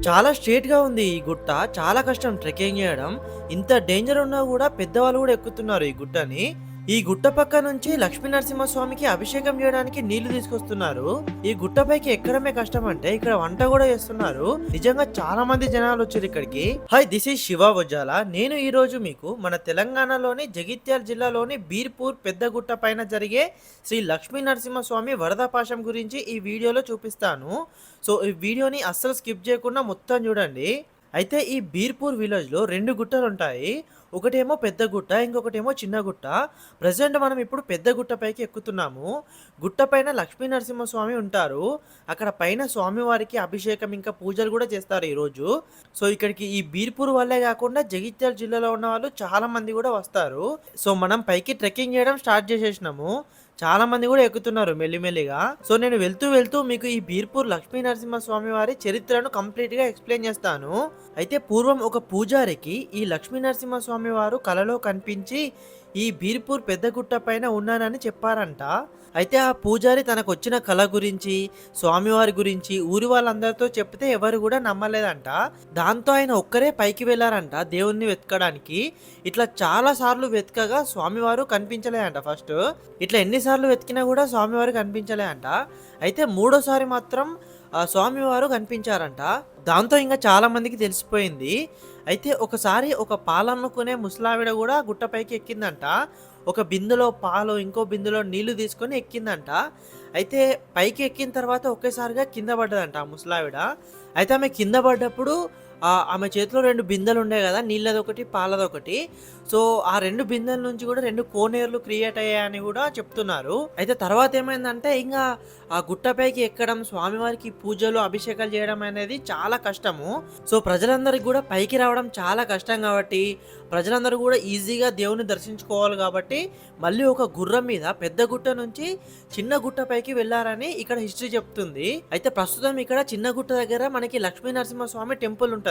చాలా స్ట్రెయిట్‌గా ఉంది ఈ గుట్ట. చాలా కష్టం ట్రెక్కింగ్ చేయడం. ఇంత డేంజర్ ఉన్నా గూడా పెద్దవాళ్ళు గూడా ఎక్కుతున్నారు ఈ గుట్టని. ఈ గుట్ట పక్క నుంచి లక్ష్మీ నరసింహస్వామికి అభిషేకం చేయడానికి నీళ్లు తీసుకొస్తున్నారు. ఈ గుట్టపైకి ఎక్కడమే కష్టం అంటే ఇక్కడ వంట గూడా చేస్తున్నారు. నిజంగా చాలా మంది జనాలొచ్చిర్రు ఇక్కడికి. Hi this is Shiva Vojjala. నేను ఈరోజు మీకు మన తెలంగాణలోని జగిత్యాల జిల్లాలోని బీర్పూర్ పెద్ద గుట్ట పైన జరిగే శ్రీ లక్ష్మీ నరసింహస్వామి వరదపాశం గురించి ఈ వీడియోలో చూపిస్తాను. సో, ఈ వీడియోని అస్సలు స్కిప్ చేయకుండా మొత్తం చూడండి. అయితే ఈ బీర్పూర్ విలేజ్‌లో 2 గుట్టలుంటాయి. ఒకటేమో పెద్ద గుట్ట, ఇంకొకటేమో చిన్న గుట్ట. ప్రెజెంట్ మనం ఇప్పుడు పెద్ద గుట్ట పైకి ఎక్కుతున్నాము. గుట్ట పైన లక్ష్మీ నరసింహస్వామి ఉంటారు. అక్కడ పైన స్వామివారికి అభిషేకం ఇంకా పూజలు గూడా చేస్తారు ఈరోజు. సో, ఇక్కడికి ఈ బీర్పూర్ వాళ్ళే గాకుండా జగిత్యాల జిల్లాలో ఉన్నవాళ్ళు చాలా మంది గూడా వస్తారు. సో, మనం పైకి ట్రెక్కింగ్ చేయడం స్టార్ట్ చేసేసినాము. చాలా మంది గూడా ఎక్కుతున్నారు మెల్లిమెల్లిగా. సో, నేను వెళ్తూ మీకు ఈ బీర్పూర్ లక్ష్మీ నరసింహస్వామి వారి చరిత్రను కంప్లీట్‌గా ఎక్స్‌ప్లెయిన్ చేస్తాను. అయితే పూర్వం ఒక పూజారికి ఈ లక్ష్మీ నరసింహస్వామి వారు కలలో కనిపించి ఈ బీర్పూర్ పెద్ద గుట్ట పైన ఉన్నానని చెప్పారంట. అయితే ఆ పూజారి తనకొచ్చిన కల గురించి, స్వామివారి గురించి ఊరి వాళ్ళందరితో చెప్తే ఎవరు గూడా నమ్మలేదంట. దాంతో ఆయన ఒక్కరే పైకి వెళ్లారంట దేవుణ్ణి వెతకడానికి. ఇట్లా చాలా సార్లు వెతకగా స్వామివారు కనిపించలేదంట ఫస్ట్. ఇట్లా ఎన్ని సార్లు వెతికినా గూడా స్వామివారు కనిపించలే అంట. అయితే మూడోసారి మాత్రం స్వామివారు కనిపించారంట. దాంతో ఇంక చాలా మందికి తెలిసిపోయింది. అయితే ఒకసారి ఒక పాలమ్ముకునే ముసలావిడ గూడా గుట్టపైకి ఎక్కిందంట. ఒక బిందెలో పాలు, ఇంకో బిందెలో నీళ్లు తీసుకొని ఎక్కిందంట. అయితే పైకి ఎక్కిన తర్వాత ఒకేసారిగా కింద పడ్డదంట ఆ ముసలావిడ. అయితే ఆమె కింద పడ్డప్పుడు ఆమె చేతిలో 2 బిందెలుండేయి గదా! నీళ్ళదొకటి, పాలదొకటి. సో, ఆ 2 బిందెల నుంచి గూడా 2 కోనేరులు క్రియేట్ అయ్యాయని గూడా చెప్తున్నారు. అయితే తర్వాతేమైందంటే ఇంగా ఆ గుట్టపైకి ఎక్కడం, స్వామివారికి పూజలు, అభిషేకాలు చేయడం అనేది చాలా కష్టము. సో, ప్రజలందరికి గూడా పైకి రావడం చాలా కష్టం గాబట్టి, ప్రజలందరూ గూడా ఈజీగా దేవుడిని దర్శించుకోవాలి గాబట్టి, మళ్ళీ ఒక గుర్రం మీద పెద్ద గుట్ట నుంచి చిన్న గుట్ట పైకి వెళ్లారని ఇక్కడ హిస్టరీ చెప్తుంది. అయితే ప్రస్తుతం ఇక్కడ చిన్న గుట్ట దగ్గర మనకి లక్ష్మీ నరసింహస్వామి టెంపుల్ ఉంటది.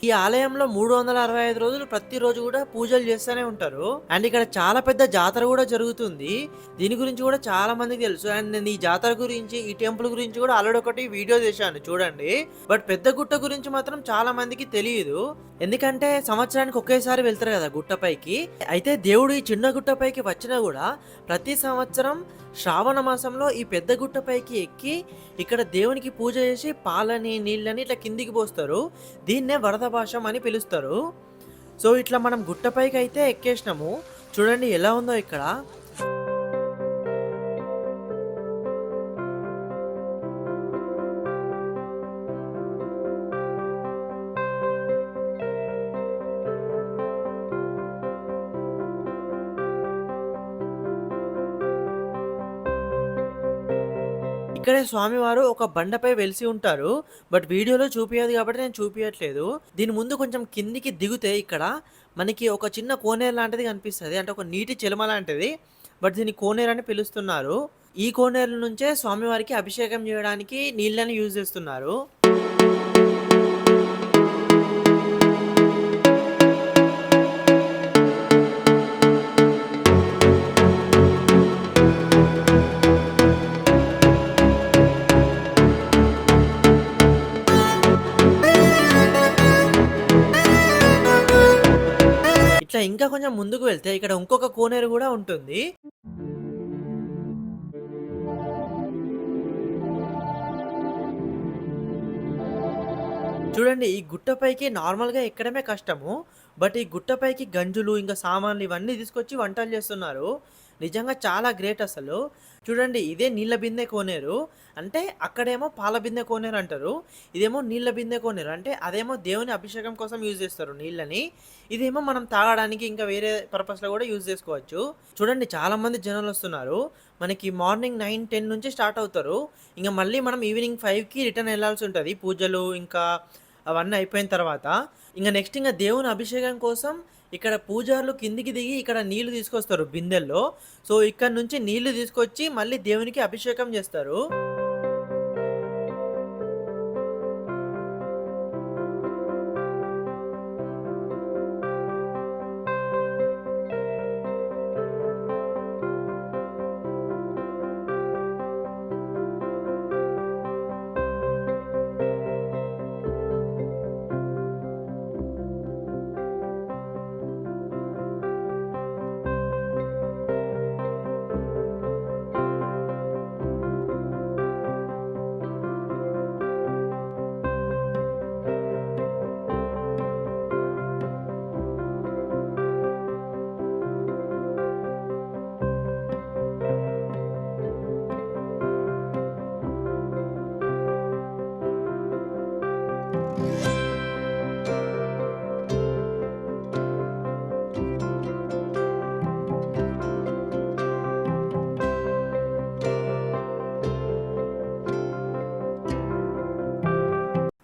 ఈ ఆలయంలో 365 రోజులు ప్రతిరోజు గూడా పూజలు చేస్తూనే ఉంటారు. అండ్ ఇక్కడ చాలా పెద్ద జాతర గూడా జరుగుతుంది. దీని గురించి గూడా చాలా మందికి తెలుసు. అండ్ నేను ఈ జాతర గురించి, ఈ టెంపుల్ గురించి గూడా ఆల్రెడీ ఒకటి వీడియో చేశాను చూడండి. బట్ పెద్ద గుట్ట గురించి మాత్రం చాలా మందికి తెలియదు. ఎందుకంటే సంవత్సరానికి ఒకేసారి వెళ్తారు కదా గుట్టపైకి. అయితే దేవుడు ఈ చిన్న గుట్టపైకి వచ్చినా కూడా ప్రతి సంవత్సరం శ్రావణ మాసంలో ఈ పెద్ద గుట్టపైకి ఎక్కి ఇక్కడ దేవునికి పూజ చేసి పాలని, నీళ్ళని ఇట్లా కిందికి పోస్తారు. దీన్నే వరదపాశం అని పిలుస్తారు. సో, ఇట్లా మనం గుట్టపైకి అయితే ఎక్కేసినాము. చూడండి ఎలా ఉందో ఇక్కడ. ఇక్కడే స్వామివారు ఒక బండపై వెలిసి ఉంటారు. బట్ వీడియోలో చూపియదు కాబట్టి నేను చూపియట్లేదు. దీని ముందు కొంచెం కిందికి దిగితే ఇక్కడ మనకి ఒక చిన్న కోనేరు లాంటిది కనిపిస్తది. అంటే ఒక నీటి చిలమ లాంటిది. బట్ దీన్ని కోనేరు అని పిలుస్తున్నారు. ఈ కోనేరు నుంచే స్వామివారికి అభిషేకం చేయడానికి నీళ్ళని యూజ్ చేస్తున్నారు. ఇట్లా ఇంకా కొంచెం ముందుకు వెళ్తే ఇక్కడ ఇంకొక కోనేరు గూడా ఉంటుంది. చూడండి ఈ గుట్టపైకి నార్మల్‌గా ఎక్కడమే కష్టము. బట్ ఈ గుట్టపైకి గంజులు, ఇంకా సామాన్లు ఇవన్నీ తీసుకొచ్చి వంటలు చేస్తున్నారు. నిజంగా చాలా గ్రేట్ అసలు. చూడండి ఇదే నీళ్ళ బిందె కోనేరు. అంటే అక్కడేమో పాల బిందె కోనేరు అంటారు. ఇదేమో నీళ్ళ బిందె కోనేరు. అంటే అదేమో దేవుని అభిషేకం కోసం యూజ్ చేస్తారు నీళ్ళని. ఇదేమో మనం తాగడానికి ఇంకా వేరే పర్పస్‌లో కూడా యూజ్ చేసుకోవచ్చు. చూడండి చాలా మంది జనాలొస్తున్నారు. మనకి మార్నింగ్ 9, 10 నుంచి స్టార్ట్ అవుతారు. ఇంక మళ్ళీ మనం ఈవినింగ్ 5కి రిటర్న్ ఎళ్ళాల్సి ఉంటది. పూజలు ఇంకా అవన్నీ అయిపోయిన తర్వాత. నెక్స్ట్ దేవుని అభిషేకం కోసం ఇక్కడ పూజారులు కిందికి దిగి ఇక్కడ నీళ్లు తీసుకొస్తారు బిందెల్లో. సో, ఇక్కడ నుంచి నీళ్లు తీసుకొచ్చి మళ్ళీ దేవునికి అభిషేకం చేస్తారు.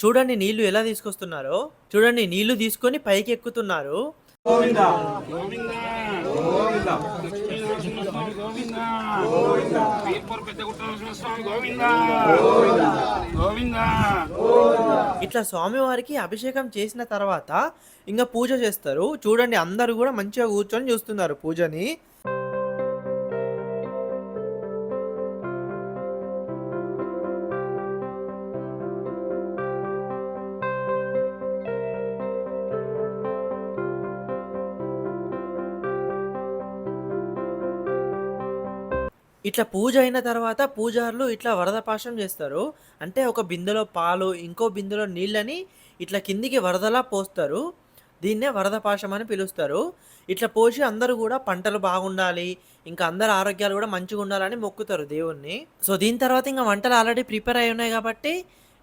చూడండి నీళ్లు ఎలా తీసుకొస్తున్నారో. చూడండి నీళ్లు తీసుకొని పైకి ఎక్కుతున్నారు. గోవింద గోవింద గోవింద లక్ష్మీ నరసింహస్వామి గోవింద గోవింద వీర్పూర్ పెద్దగుట్ట నరసింహస్వామి గోవింద గోవింద గోవింద. ఇట్లా స్వామివారికి అభిషేకం చేసిన తర్వాత ఇంకా పూజ చేస్తారు. చూడండి అందరూ కూడా మంచిగా కూర్చొని చూస్తున్నారు పూజని. ఇట్లా పూజ అయిన తర్వాత పూజారులు ఇట్లా వరదపాశం చేస్తారు. అంటే ఒక బిందెలో పాలు, ఇంకో బిందెలో నీళ్ళని ఇట్లా కిందికి వరదలా పోస్తారు. దీన్నే వరదపాశం అని పిలుస్తారు. ఇట్లా పోసి అందరూ కూడా పంటలు బాగుండాలి, ఇంకా అందరి ఆరోగ్యాలు కూడా మంచిగా ఉండాలని మొక్కుతారు దేవుణ్ణి. సో దీని తర్వాత ఇంక వంటలు ఆల్రెడీ ప్రిపేర్ అయి ఉన్నాయి కాబట్టి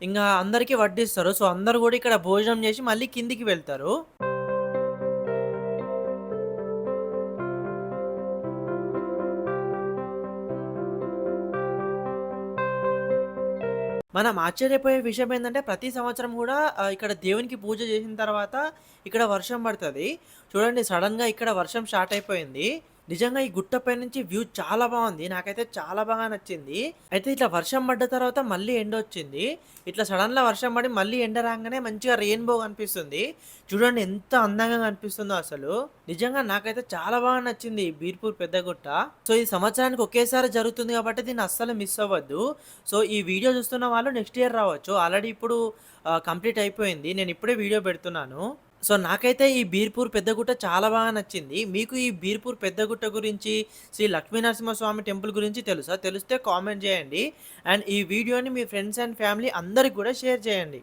ఇంగా అందరికీ వడ్డిస్తారు. సో అందరూ కూడా ఇక్కడ భోజనం చేసి మళ్ళీ కిందికి వెళ్తారు. మనం ఆశ్చర్యపోయే విషయం ఏందంటే ప్రతి సంవత్సరం గూడా ఇక్కడ దేవునికి పూజ చేసిన తర్వాత ఇక్కడ వర్షం పడతది. చూడండి సడెన్‌గా ఇక్కడ వర్షం స్టార్ట్ అయిపోయింది. నిజంగా ఈ గుట్టపై నుంచి వ్యూ చాలా బావుంది. నాకైతే చాలా బాగా నచ్చింది. అయితే ఇట్లా వర్షం పడ్డ తర్వాత మళ్ళీ ఎండొచ్చింది. ఇట్లా సడెన్‌గా వర్షం పడి మళ్ళీ ఎండ రాంగానే మంచిగా రెయిన్‌బో కనిపిస్తుంది. చూడండి ఎంత అందంగా కనిపిస్తుందో అసలు. నిజంగా నాకైతే చాలా బాగా నచ్చింది ఈ బీర్పూర్ పెద్దగుట్ట. సో ఈ సంవత్సరానికి ఒకేసారి జరుగుతుంది కాబట్టి దీన్ని అస్సలు మిస్ అవ్వద్దు. సో ఈ వీడియో చూస్తున్న వాళ్ళు నెక్స్ట్ ఇయర్ రావచ్చు. ఆల్రెడీ ఇప్పుడు కంప్లీట్ అయిపోయింది. నేను ఇప్పుడే వీడియో పెడుతున్నాను. సో నాకైతే ఈ బీర్పూర్ పెద్దగుట్ట చాలా బాగా నచ్చింది. మీకు ఈ బీర్పూర్ పెద్దగుట్ట గురించి, శ్రీ లక్ష్మీనరసింహస్వామి టెంపుల్ గురించి తెలుసా? తెలిస్తే కామెంట్ చేయండి. అండ్ ఈ వీడియోని మీ ఫ్రెండ్స్ అండ్ ఫ్యామిలీ అందరికి కూడా షేర్ చేయండి.